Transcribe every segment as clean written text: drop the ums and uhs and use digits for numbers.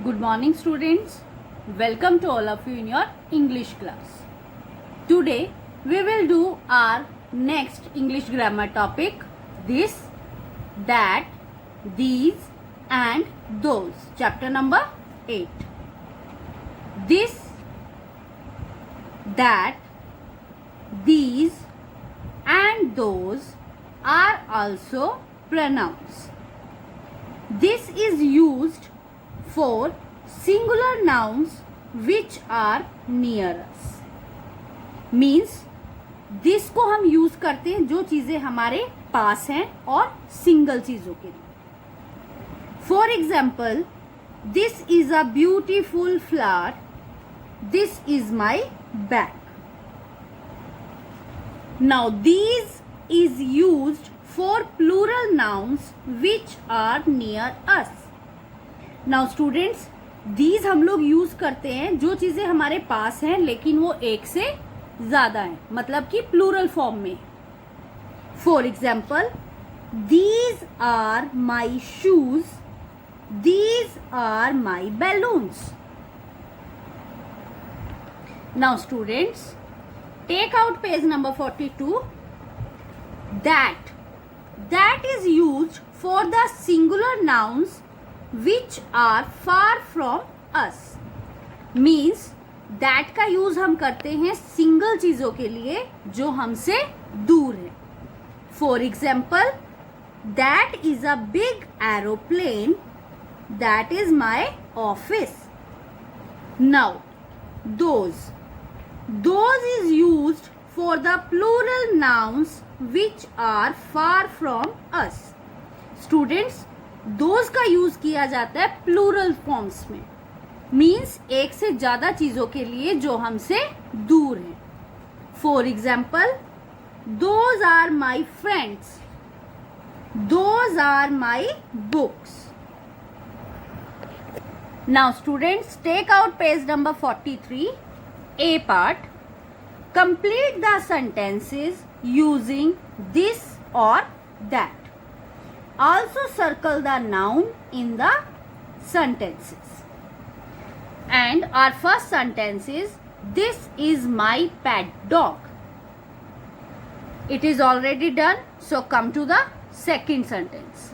Good morning, students. Welcome to all of you in your English class. Today we will do our next English grammar topic: this, that, these, and those. Chapter number 8. This, that, these, and those are also pronouns. This is used for singular nouns which are near us. Means this को हम use करते हैं जो चीजें हमारे पास हैं और single चीजों के लिए. For example, this is a beautiful flower. This is my bag. Now these is used for plural nouns which are near us. Now students, these हम लोग यूज करते हैं जो चीजें हमारे पास हैं लेकिन वो एक से ज्यादा हैं, मतलब कि प्लूरल फॉर्म में. For example, these are my shoes. These are my balloons. Now students, take out page number 42. That is used for the singular nouns which are far from us. Means that का use हम करते हैं single चीजों के लिए जो हमसे दूर है. For example, that is a big aeroplane. That is my office. Now those is used for the plural nouns which are far from us. Students, those का यूज किया जाता है प्लूरल फॉर्म्स में. मीन्स एक से ज्यादा चीजों के लिए जो हमसे दूर है. For example, those are my friends. Those are my books. Now students, take out page number 43, A part. Complete the sentences using this or that. Also circle the noun in the sentences. And our first sentence is, this is my pet dog. It is already done, so come to the second sentence.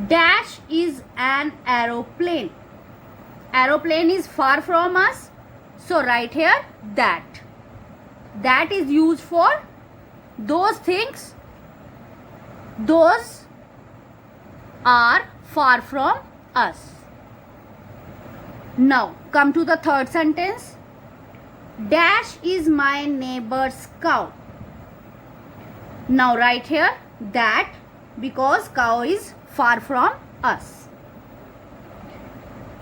Dash is an aeroplane. Aeroplane is far from us. So write here that. That is used for those things. Those are far from us. Now come to the third sentence. Dash is my neighbor's cow. Now write here that because cow is far from us.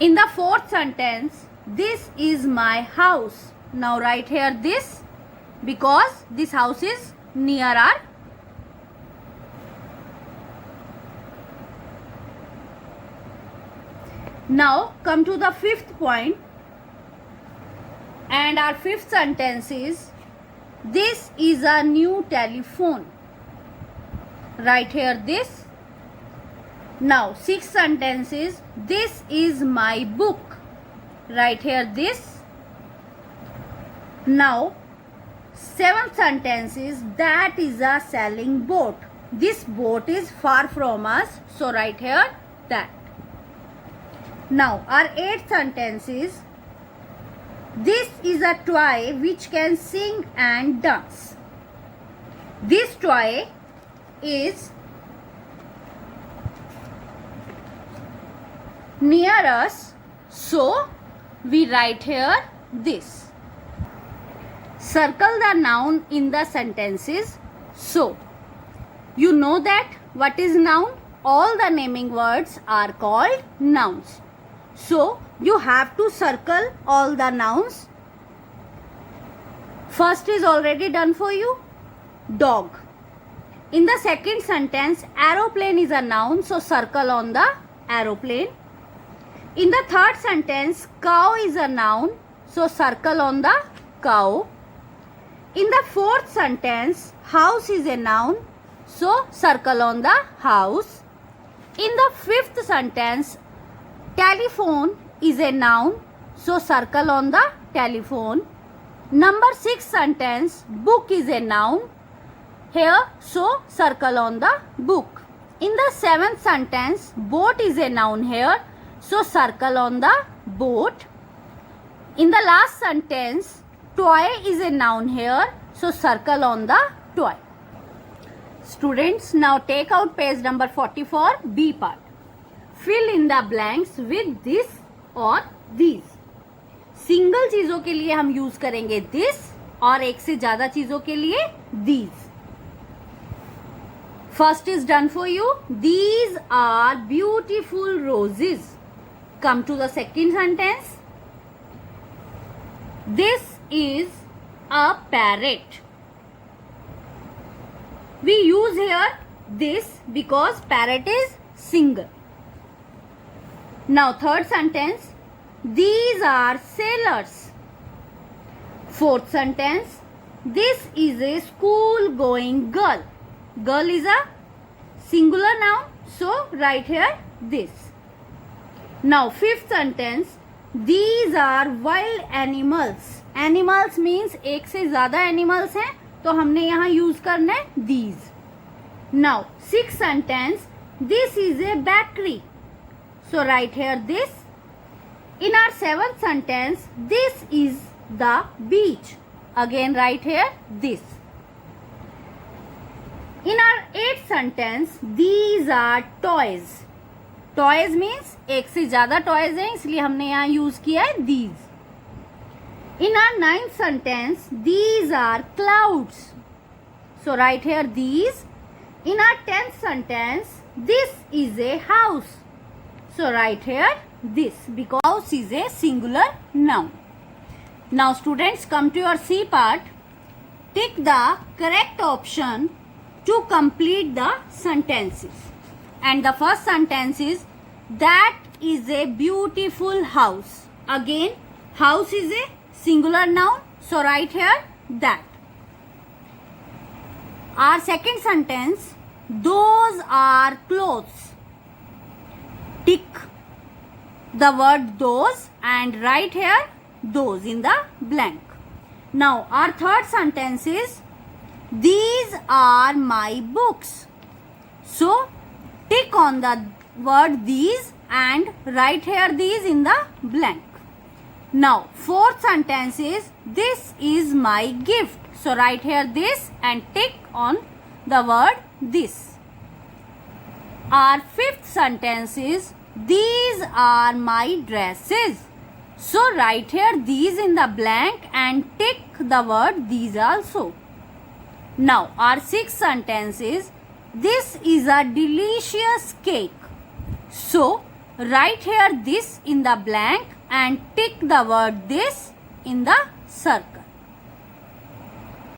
In the fourth sentence, this is my house. Now write here this because this house is near our. Now come to the fifth point, and our fifth sentence is, this is a new telephone. Write here this. Now sixth sentence is, this is my book. Write here this. Now seventh sentence is, that is a sailing boat. This boat is far from us, so write here that. Now our eighth sentence is, this is a toy which can sing and dance. This toy is near us, so we write here this. Circle the noun in the sentences. So you know that what is noun? All the naming words are called nouns. So you have to circle all the nouns. First is already done for you, dog. In the second sentence, aeroplane is a noun, so circle on the aeroplane. In the third sentence, cow is a noun, so circle on the cow. In the fourth sentence, house is a noun, so circle on the house. In the fifth sentence, Telephone is a noun, so circle on the telephone. Number 6 sentence, book is a noun. Here, so circle on the book. In the 7th sentence, boat is a noun here, so circle on the boat. In the last sentence, toy is a noun here, so circle on the toy. Students, now take out page number 44, B part. Fill in the blanks with this or these. Single चीजों के लिए हम use करेंगे this और एक से ज्यादा चीजों के लिए these. First is done for you. These are beautiful roses. Come to the second sentence. This is a parrot. We use here this because parrot is single. Now third sentence. These are sailors. Fourth sentence. This is a school going girl. Girl is a singular noun, so write here this. Now fifth sentence. These are wild animals. Animals means एक से ज्यादा animals हैं, तो हमने यहाँ use करना है these. Now sixth sentence. This is a bakery. So write here this. In our seventh sentence, this is the beach. Again write here this. In our eighth sentence, these are toys. Toys means एक से ज्यादा toys हैं, इसलिए हमने यहाँ use किया है these. In our ninth sentence, these are clouds. So write here these. In our 10th sentence, this is a house. So write here this because house is a singular noun. Now students, come to your C part. Tick the correct option to complete the sentences. And the first sentence is, that is a beautiful house. Again, house is a singular noun, so write here that. Our second sentence, those are clothes. Tick the word those and write here those in the blank. Now our third sentence is, these are my books. So tick on the word these and write here these in the blank. Now fourth sentence is, this is my gift. So write here this and tick on the word this. Our fifth sentence is, these are my dresses. So write here these in the blank and tick the word these also. Now our sixth sentence is, this is a delicious cake. So write here this in the blank and tick the word this in the circle.